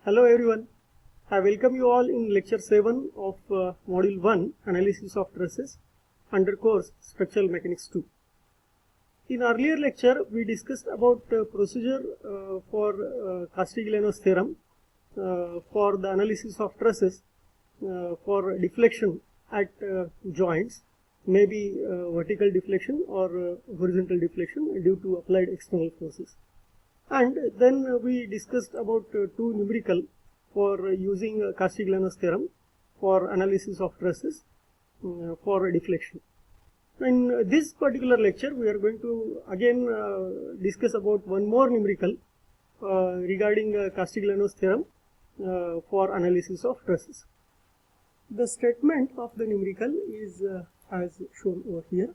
Hello everyone, I welcome you all in lecture 7 of module 1 analysis of stresses under course structural mechanics 2. In earlier lecture we discussed about procedure for Castigliano's theorem for the analysis of stresses for deflection at joints, maybe vertical deflection or horizontal deflection due to applied external forces. And then we discussed about two numerical for using Castigliano's theorem for analysis of stresses for deflection. In this particular lecture, we are going to again discuss about one more numerical regarding Castigliano's theorem for analysis of stresses. The statement of the numerical is as shown over here.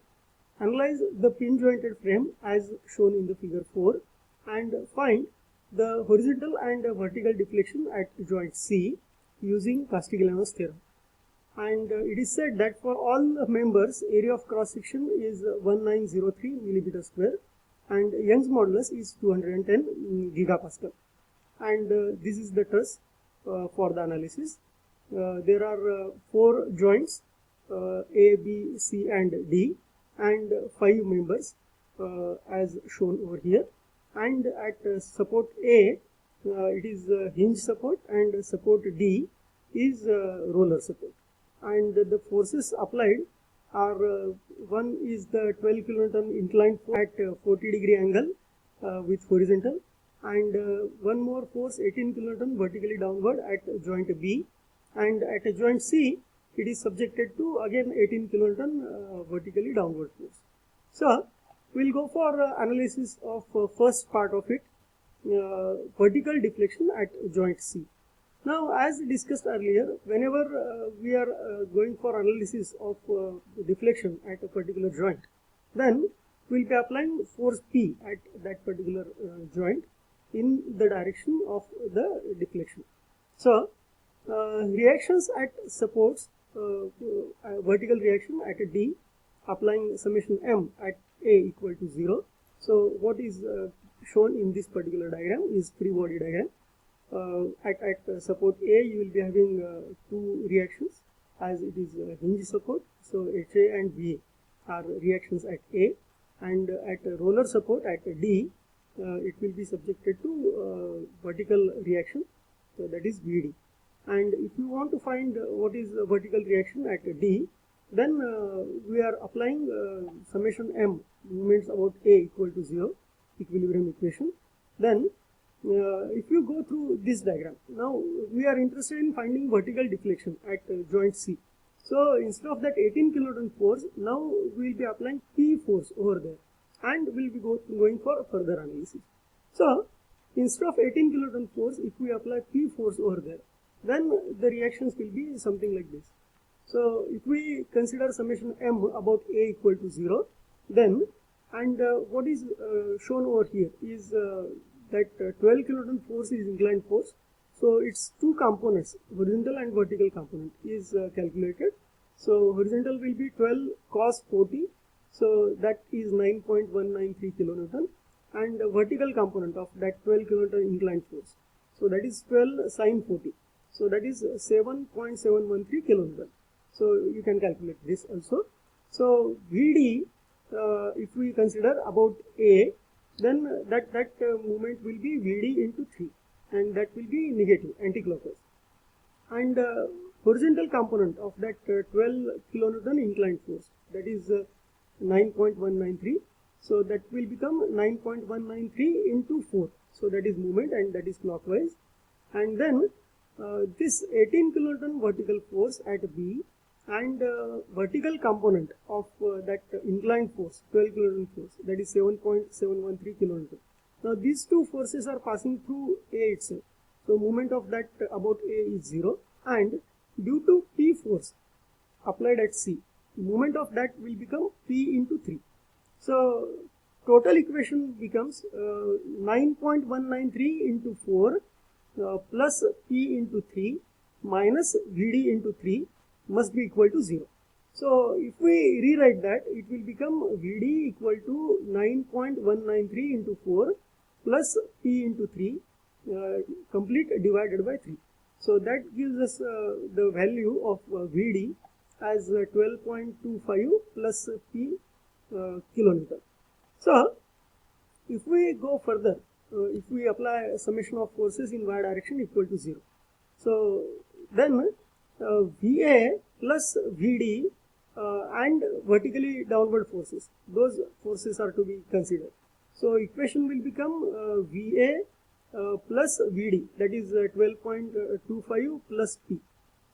Analyze the pin jointed frame as shown in the figure 4 and find the horizontal and vertical deflection at joint C using Castigliano's theorem. And it is said that for all members, area of cross section is 1903 millimeter square and Young's modulus is 210 gigapascal. And this is the truss for the analysis. There are 4 joints A, B, C and D and 5 members as shown over here. And at support A, it is hinge support and support D is roller support. And the forces applied are one is the 12 kilonewton inclined force at 40 degree angle with horizontal, and one more force 18 kilonewton vertically downward at joint B, and at joint C it is subjected to again 18 kilonewton vertically downward force. So we'll go for analysis of first part of it, vertical deflection at joint C. Now, as discussed earlier, whenever we are going for analysis of deflection at a particular joint, then we'll be applying force P at that particular joint in the direction of the deflection. So, reactions at supports, vertical reaction at D, applying summation M at A equal to 0. So, what is shown in this particular diagram is free body diagram. At support A, you will be having 2 reactions as it is hinge support. So, HA and VA are reactions at A, and at roller support at D, it will be subjected to vertical reaction, so that is VD. And if you want to find what is vertical reaction at D, then we are applying summation M, moments about A equal to 0, equilibrium equation. Then if you go through this diagram, now we are interested in finding vertical deflection at joint C. So instead of that 18 kilonewton force, now we will be applying P force over there, and we will be going for further analysis. So instead of 18 kilonewton force, if we apply P force over there, then the reactions will be something like this. So if we consider summation M about A equal to 0, then and what is shown over here is that 12 kilonewton force is inclined force. So its 2 components, horizontal and vertical component, is calculated. So horizontal will be 12 cos 40, so that is 9.193 kilonewton, and the vertical component of that 12 kilonewton inclined force, so that is 12 sin 40, so that is 7.713 kilonewton. So you can calculate this also. So VD, if we consider about A, then that moment will be VD into 3, and that will be negative, anti-clockwise. And horizontal component of that 12 kilonewton inclined force, that is 9.193, so that will become 9.193 into 4, so that is moment and that is clockwise. And then this 18 kilonewton vertical force at B, and vertical component of that inclined force, 12 kilonewton force, that is 7.713 kilonewton. Now these 2 forces are passing through A itself, so moment of that about A is 0, and due to P force applied at C, moment of that will become P into 3. So total equation becomes 9.193 into 4 plus P into 3 minus VD into 3 must be equal to 0. So if we rewrite that, it will become VD equal to 9.193 into 4 plus P into 3 complete divided by 3. So that gives us the value of Vd as 12.25 plus P kilonewton. So if we go further, if we apply summation of forces in y direction equal to 0, so then Va plus Vd and vertically downward forces, those forces are to be considered. So equation will become Va plus Vd, that is 12.25 plus P.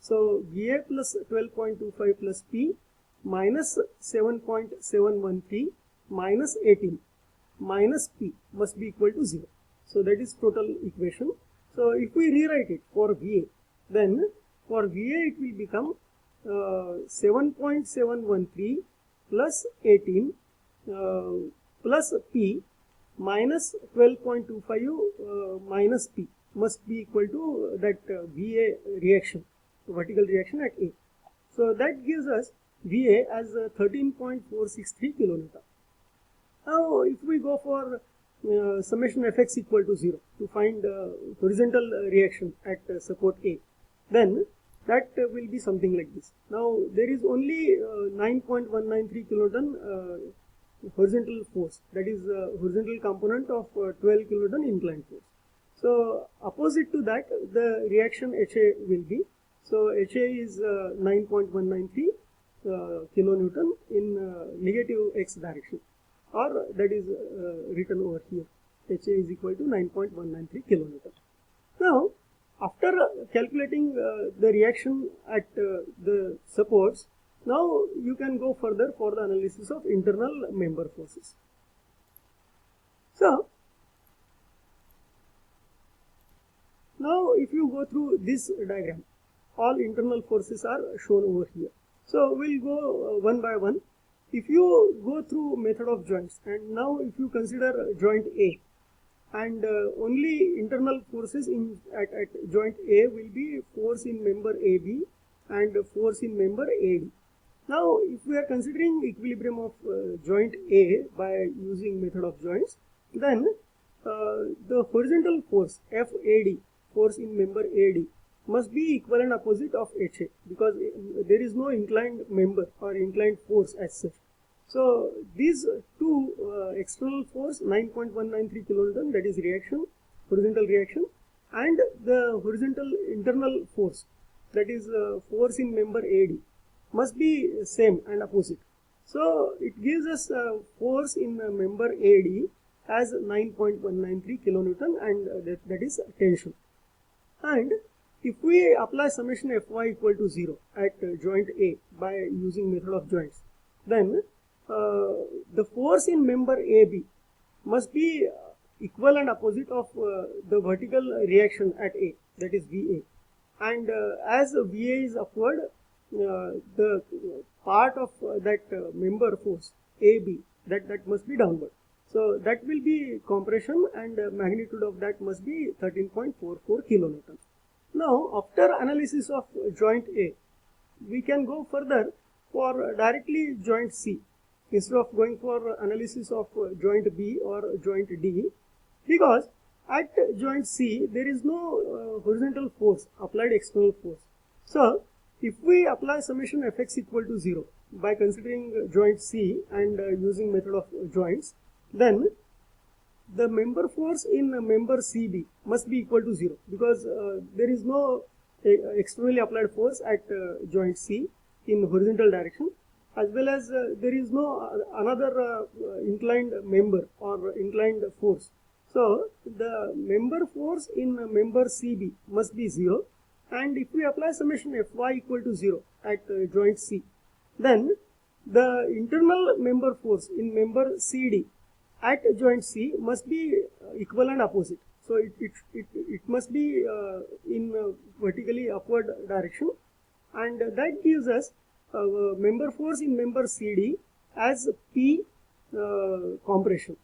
So Va plus 12.25 plus P minus 7.713 minus 18 minus P must be equal to 0. So that is total equation. So if we rewrite it for Va, then for Va it will become 7.713 plus 18 plus P minus 12.25 minus P must be equal to that Va reaction, vertical reaction at A. So that gives us Va as 13.463 kilonewton. Now if we go for summation Fx equal to 0 to find horizontal reaction at support A, then that will be something like this. Now there is only 9.193 kilonewton horizontal force, that is horizontal component of 12 kilonewton inclined force. So opposite to that the reaction HA will be, so HA is 9.193 kilonewton in negative x direction, or that is written over here, HA is equal to 9.193 kilonewton. Now after calculating the reaction at the supports, now you can go further for the analysis of internal member forces. So now if you go through this diagram, all internal forces are shown over here. So we'll go one by one. If you go through method of joints, and now if you consider joint A, and only internal forces at joint A will be force in member AB and force in member AD. Now if we are considering equilibrium of joint A by using method of joints, then the horizontal force FAD, force in member AD, must be equal and opposite of HA, because there is no inclined member or inclined force as such. So these two external force 9.193 kilonewton, that is reaction, horizontal reaction, and the horizontal internal force, that is force in member AD, must be same and opposite. So it gives us force in member AD as 9.193 kilonewton, and that is tension. And if we apply summation Fy equal to 0 at joint A by using method of joints, then the force in member AB must be equal and opposite of the vertical reaction at A, that is Va. And as Va is upward, the part of that member force AB, that must be downward. So that will be compression, and magnitude of that must be 13.44 kilonewton. Now after analysis of joint A, we can go further for directly joint C, instead of going for analysis of joint B or joint D, because at joint C there is no horizontal force, applied external force. So if we apply summation Fx equal to 0 by considering joint C and using method of joints, then the member force in member CB must be equal to 0, because there is no externally applied force at joint C in horizontal direction, as well as there is no another inclined member or inclined force. So the member force in member CB must be 0, and if we apply summation Fy equal to 0 at joint C, then the internal member force in member CD at joint C must be equal and opposite. So it must be in vertically upward direction, and that gives us member force in member CD as P compression.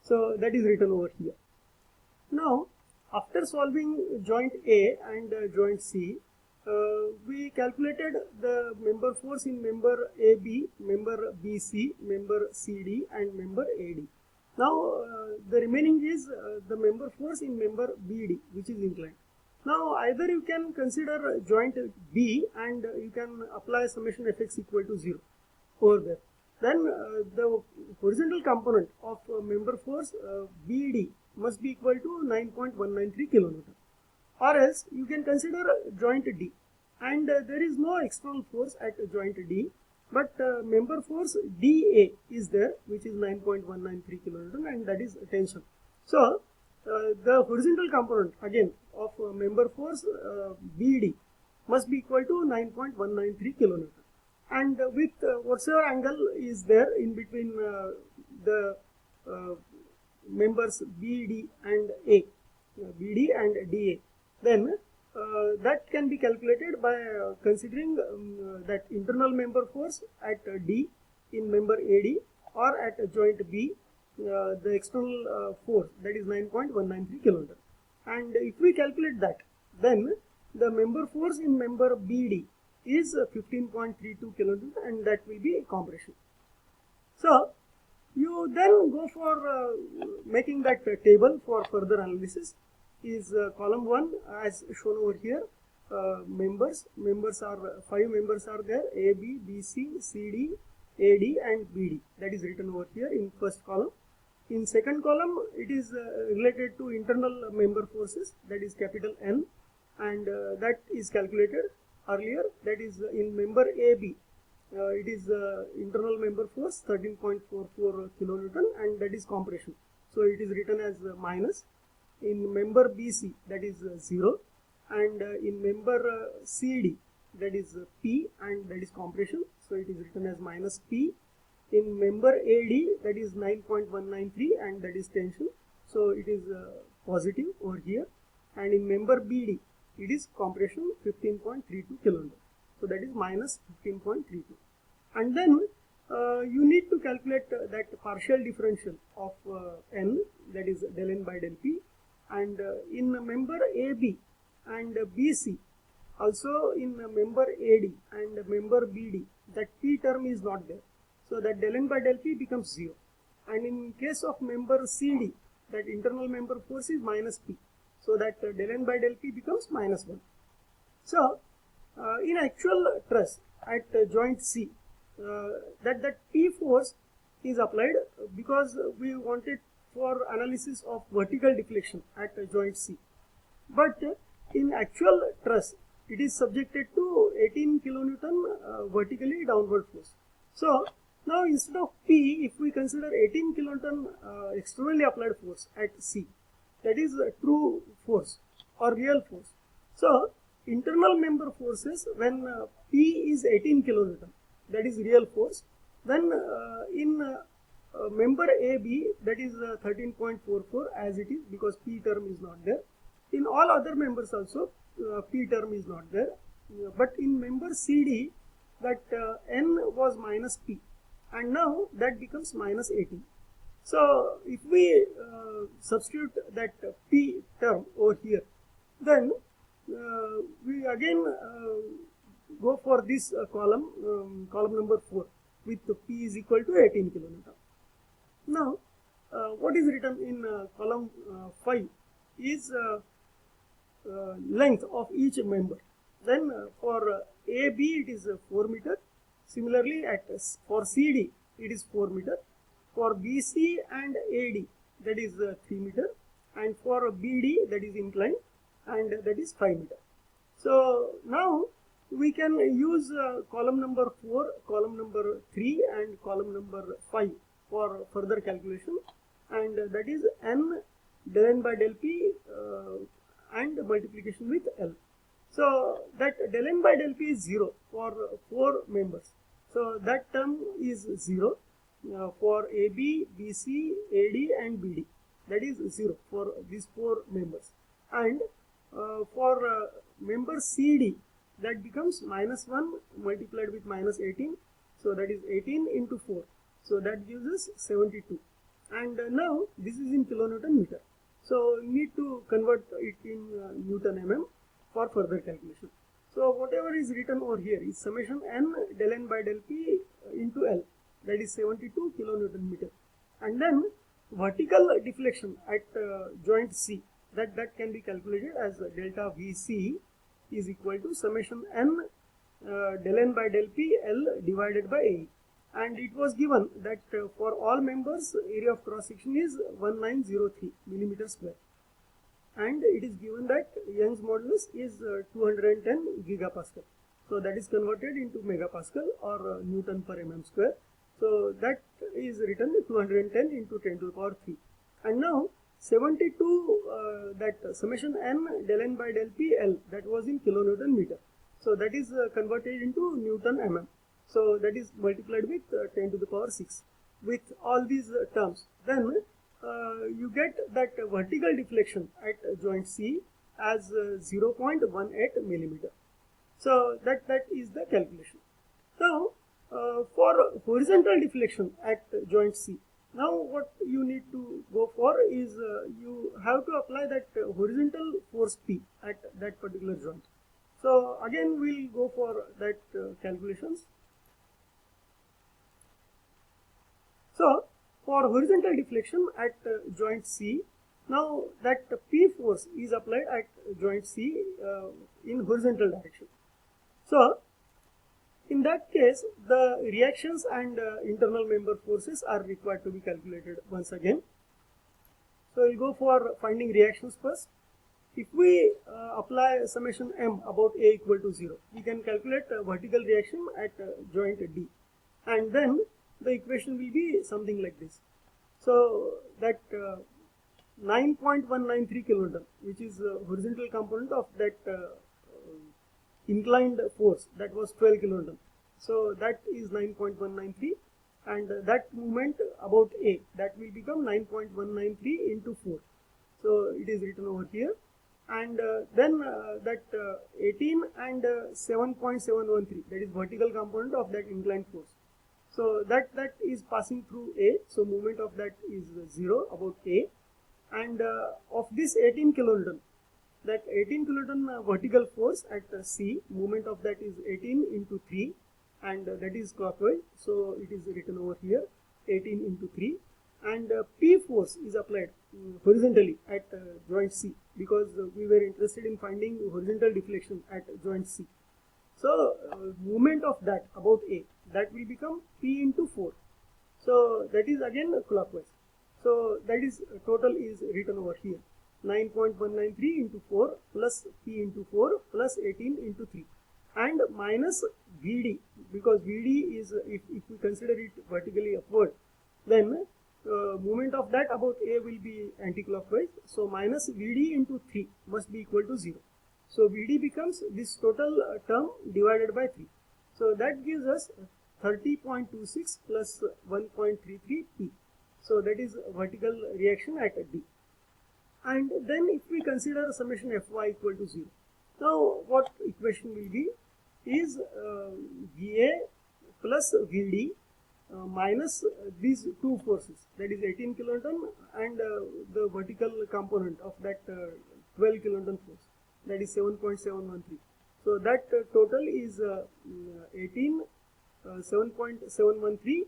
So that is written over here. Now after solving joint A and joint C, we calculated the member force in member AB, member BC, member CD, and member AD. Now the remaining is the member force in member BD, which is inclined. Now either you can consider joint B and you can apply summation Fx equal to 0 over there. Then the horizontal component of member force BD must be equal to 9.193 kilonewton. Or else you can consider joint D, and there is no external force at joint D, but member force DA is there, which is 9.193 kilonewton, and that is tension. So the horizontal component again of member force BD must be equal to 9.193 kilonewton, and with whatsoever angle is there in between the members BD and A, BD and DA, then that can be calculated by considering that internal member force at D in member AD, or at joint B the external force, that is 9.193 kilonewton. And if we calculate that, then the member force in member BD is 15.32 kilonewton, and that will be compression. So you then go for making that table for further analysis. Is column 1 as shown over here. Members are 5 members are there: AB, BC, CD, AD and BD. That is written over here in first column. In second column, it is related to internal member forces, that is capital N, and that is calculated earlier. That is in member AB, it is internal member force 13.44 kilonewton, and that is compression. So it is written as minus. In member BC, that is 0, and in member CD, that is P, and that is compression. So it is written as minus P. In member AD, that is 9.193, and that is tension. So it is positive over here. And in member BD, it is compression 15.32 kilonewton. So that is minus 15.32. And then you need to calculate that partial differential of N, that is del N by del P. And in member AB and BC, also in member AD and member BD, that P term is not there. So that del N by del P becomes 0. And in case of member CD, that internal member force is minus P. So that del N by del P becomes minus 1. So in actual truss at joint C, that P force is applied because we wanted for analysis of vertical deflection at joint C. But in actual truss, it is subjected to 18 kilonewton vertically downward force. So now instead of P, if we consider 18 kilonewton externally applied force at C, that is true force or real force. So internal member forces, when P is 18 kilonewton, that is real force, then in member AB, that is 13.44 as it is, because P term is not there. In all other members also P term is not there, but in member CD, that N was minus P, and now that becomes minus 18. So if we substitute that P term over here, then we again go for this column, column number 4, with P is equal to 18 kilonewton. Now what is written in column 5 is length of each member. Then for AB it is 4 meter. Similarly for CD it is 4 meter. For BC and AD, that is 3 meter, and for BD, that is inclined, and that is 5 meter. So now we can use column number 4, column number 3 and column number 5 for further calculation, and that is N del N by del P and multiplication with L. So that del N by del P is 0 for 4 members. So that term is 0 for AB, BC, AD and BD. That is 0 for these 4 members. And for member CD, that becomes minus 1 multiplied with minus 18. So that is 18 into 4. So that gives us 72. And now this is in kilonewton meter. So you need to convert it in Newton mm for further calculation. So whatever is written over here is summation N del N by del P into L, that is 72 kilonewton meter. And then vertical deflection at joint C, that can be calculated as delta VC is equal to summation n del n by del P L divided by A. And it was given that for all members area of cross section is 1903 millimeter square, and it is given that Young's modulus is 210 gigapascal. So that is converted into megapascal or Newton per mm square. So that is written 210 into 10 to the power 3. And now 72 that summation n del n by del P L, that was in kilonewton meter. So that is converted into Newton mm. So that is multiplied with 10 to the power 6 with all these terms. Then you get that vertical deflection at joint C as 0.18 millimeter. So that is the calculation. Now for horizontal deflection at joint C, now what you need to go for is you have to apply that horizontal force P at that particular joint. So again we'll go for that calculations. So for horizontal deflection at joint C, now that P force is applied at joint C in horizontal direction. So in that case the reactions and internal member forces are required to be calculated once again. So we'll go for finding reactions first. If we apply summation m about A equal to 0, we can calculate vertical reaction at joint D, and then the equation will be something like this. So that 9.193 kilonewton, which is horizontal component of that inclined force, that was 12 kilonewton. So that is 9.193, and that moment about A, that will become 9.193 into 4. So it is written over here. And then that 18 and 7.713, that is vertical component of that inclined force. So that is passing through A, so moment of that is 0 about A. And of this 18 kilonewton, that 18 kilonewton vertical force at C, moment of that is 18 into 3, and that is clockwise, so it is written over here 18 into 3. And P force is applied horizontally at joint C, because we were interested in finding horizontal deflection at joint C. So moment of that about A, that will become P into 4. So that is again clockwise. So that is total is written over here, 9.193 into 4 plus P into 4 plus 18 into 3, and minus VD, because VD is, if we consider it vertically upward, then moment of that about A will be anti-clockwise. So minus VD into 3 must be equal to 0. So VD becomes this total term divided by 3. So that gives us 30.26 plus 1.33 P. So that is vertical reaction at D. And then if we consider summation Fy equal to 0, now what equation will be is VA plus VD minus these two forces, that is 18 kilonewton and the vertical component of that 12 kilonewton force, that is 7.713. So that total is 7.713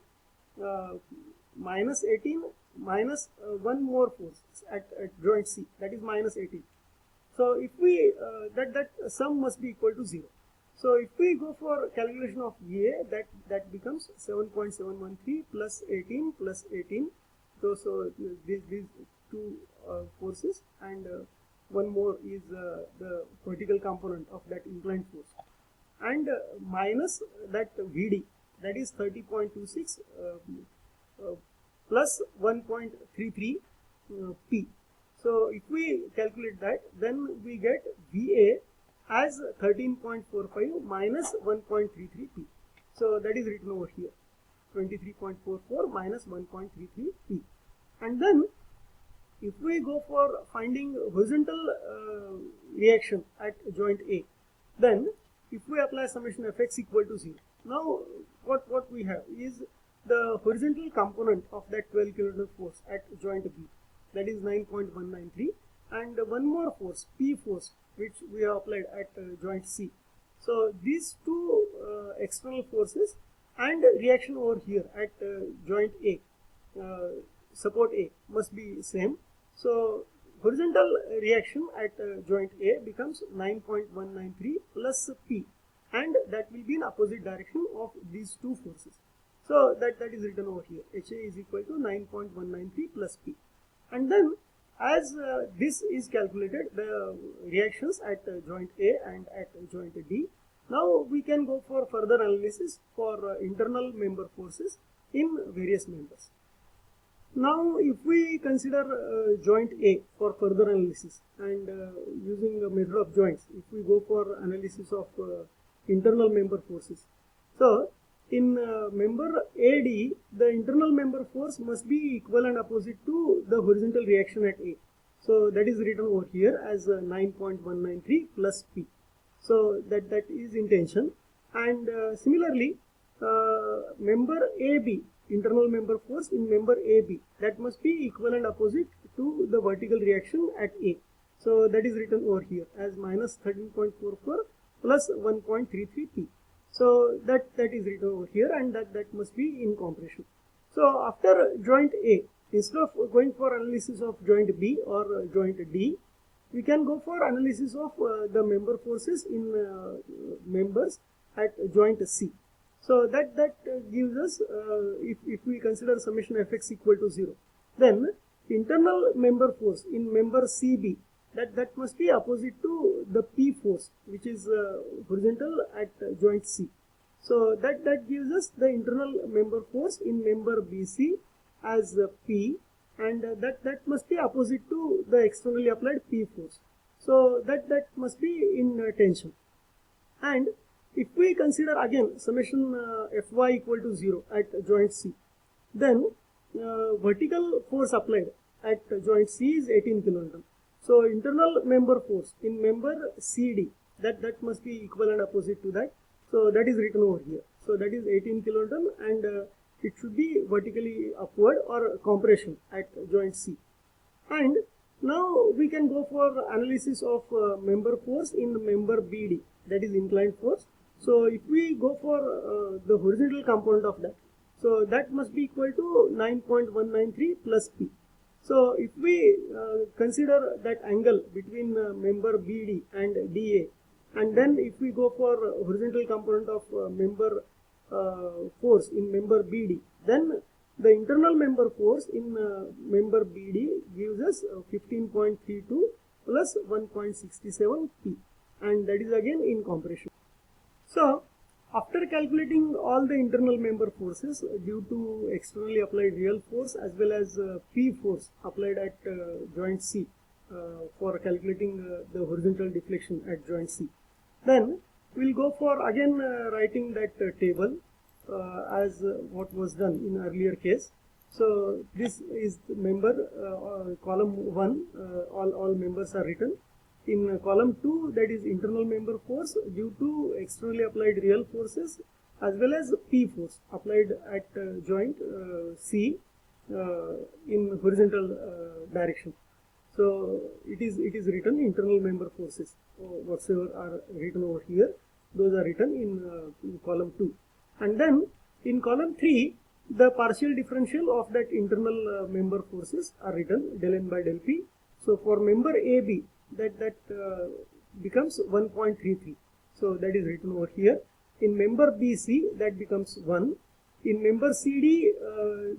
minus 18 minus one more force at joint C, that is minus 18. So if we that sum must be equal to 0. So if we go for calculation of VA, that becomes 7.713 plus 18 plus 18. So these two forces, and one more is the vertical component of that inclined force, and minus that VD, that is 30.26 plus 1.33 P. So if we calculate that, then we get VA as 13.45 minus 1.33 P. So that is written over here, 23.44 minus 1.33 P. And then if we go for finding horizontal reaction at joint A, then if we apply summation Fx equal to 0, now what we have is the horizontal component of that 12 kilonewton force at joint B, that is 9.193, and one more force, P force, which we have applied at joint C. So these two external forces and reaction over here at joint A. support A must be same. So horizontal reaction at joint A becomes 9.193 plus P, and that will be in opposite direction of these two forces. So that is written over here. HA is equal to 9.193 plus P. And then as this is calculated, the reactions at joint A and at joint D, now we can go for further analysis for internal member forces in various members. Now if we consider joint A for further analysis, and using a method of joints, if we go for analysis of internal member forces. So in member AD, the internal member force must be equal and opposite to the horizontal reaction at A. So that is written over here as 9.193 plus P. So that is intention. And similarly, member AB, internal member force in member AB, that must be equal and opposite to the vertical reaction at A. So that is written over here as minus 13.44 plus 1.33 P. So that is written over here, and that must be in compression. So after joint A, instead of going for analysis of joint B or joint D, we can go for analysis of the member forces in members at joint C. So that gives us, if we consider summation Fx equal to 0, then internal member force in member CB, that must be opposite to the P force, which is horizontal at joint C. So that gives us the internal member force in member BC as P, and that must be opposite to the externally applied P force. So that must be in tension. And if we consider again summation Fy equal to 0 at joint C, then vertical force applied at joint C is 18 kilonewton. So internal member force in member CD, that must be equal and opposite to that. So that is written over here. So that is 18 kilonewton, and it should be vertically upward or compression at joint C. And now we can go for analysis of member force in member BD, that is inclined force. So if we go for the horizontal component of that, so that must be equal to 9.193 plus P. So if we consider that angle between member BD and DA, and then if we go for horizontal component of member force in member BD, then the internal member force in member BD gives us 15.32 plus 1.67 P, and that is again in compression. So after calculating all the internal member forces due to externally applied real force as well as P force applied at joint C for calculating the horizontal deflection at joint C, then we'll go for again writing that table as what was done in earlier case. So this is the member column 1, all members are written. In column 2, that is internal member force due to externally applied real forces as well as P force applied at joint C in horizontal direction. So it is written internal member forces, whatsoever are written over here, those are written in column 2. And then in column 3, the partial differential of that internal member forces are written del N by del P. So for member AB, that becomes 1.33. So that is written over here. In member BC, that becomes 1. In member CD,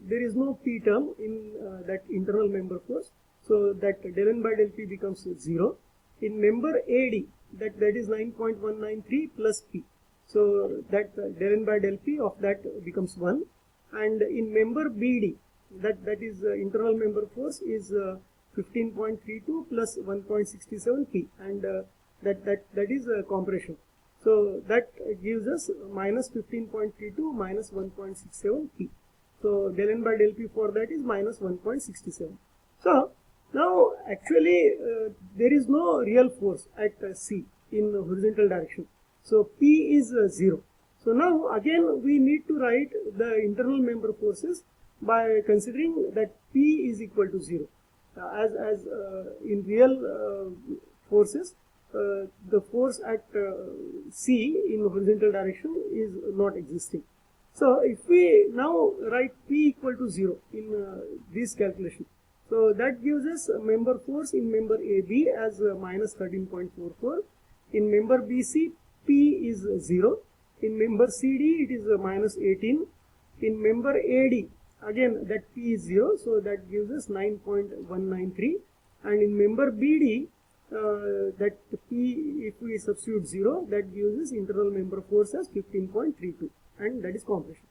there is no P term in that internal member force. So that del N by del P becomes 0. In member AD, that is 9.193 plus P. So that del N by del P of that becomes 1. And in member BD, that is internal member force is 15.32 plus 1.67 P, and that is compression. So that gives us minus 15.32 minus 1.67 P. So del N by del P for that is minus 1.67. So now actually there is no real force at C in horizontal direction. So P is 0. So now again we need to write the internal member forces by considering that P is equal to 0. As in real forces, the force at C in horizontal direction is not existing. So if we now write P equal to 0 in this calculation, so that gives us member force in member AB as minus 13.44. In member BC, P is 0. In member CD, it is minus 18. In member AD, again that P is 0, so that gives us 9.193. And in member BD, that P, if we substitute 0, that gives us internal member force as 15.32, and that is compression.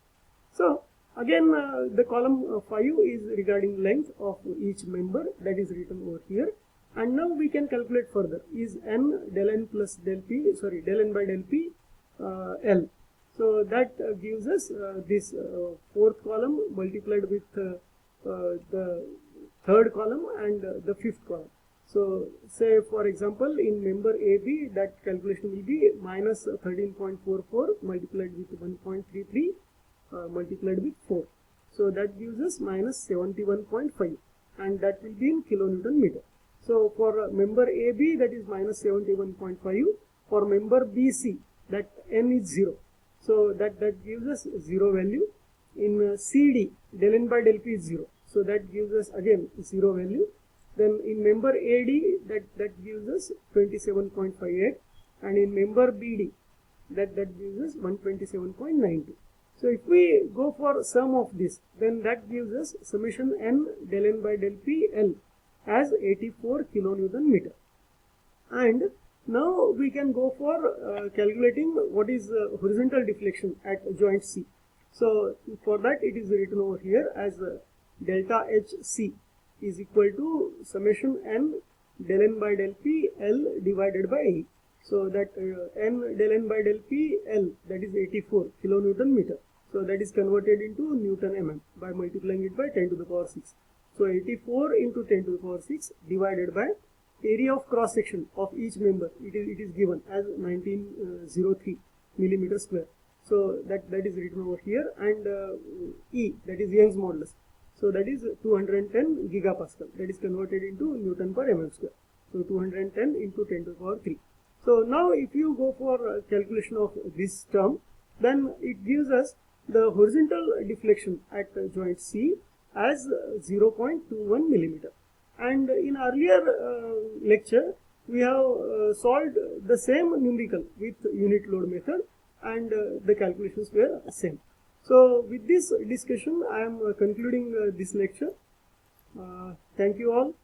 So again, the column 5 is regarding length of each member, that is written over here. And now we can calculate further. Is n del n plus del p, sorry, del n by del p L. So that gives us this fourth column multiplied with the third column and the fifth column. So say for example in member AB, that calculation will be minus 13.44 multiplied with 1.33 multiplied with 4. So that gives us minus 71.5, and that will be in kilonewton meter. So for member AB, that is minus 71.5. For member BC, that n is 0. So that gives us 0 value. In CD, del n by del p is 0. So that gives us again 0 value. Then in member AD, that gives us 27.58. And in member BD, that gives us 127.92. So if we go for sum of this, then that gives us summation n del n by del p L as 84 kilonewton meter. And now we can go for calculating what is horizontal deflection at joint C. So for that it is written over here as delta HC is equal to summation n del n by del p L divided by E. So that n del n by del p L, that is 84 kilonewton meter. So that is converted into Newton mm by multiplying it by 10 to the power 6. So 84 into 10 to the power 6 divided by area of cross section of each member. It is given as 1903 millimeter square. So that is written over here, and E, that is Young's modulus. So that is 210 gigapascal. That is converted into Newton per mm square. So 210 into 10 to the power 3. So now if you go for calculation of this term, then it gives us the horizontal deflection at joint C as 0.21 millimeter. And in earlier lecture, we have solved the same numerical with unit load method, and the calculations were same. So with this discussion, I am concluding this lecture. Thank you all.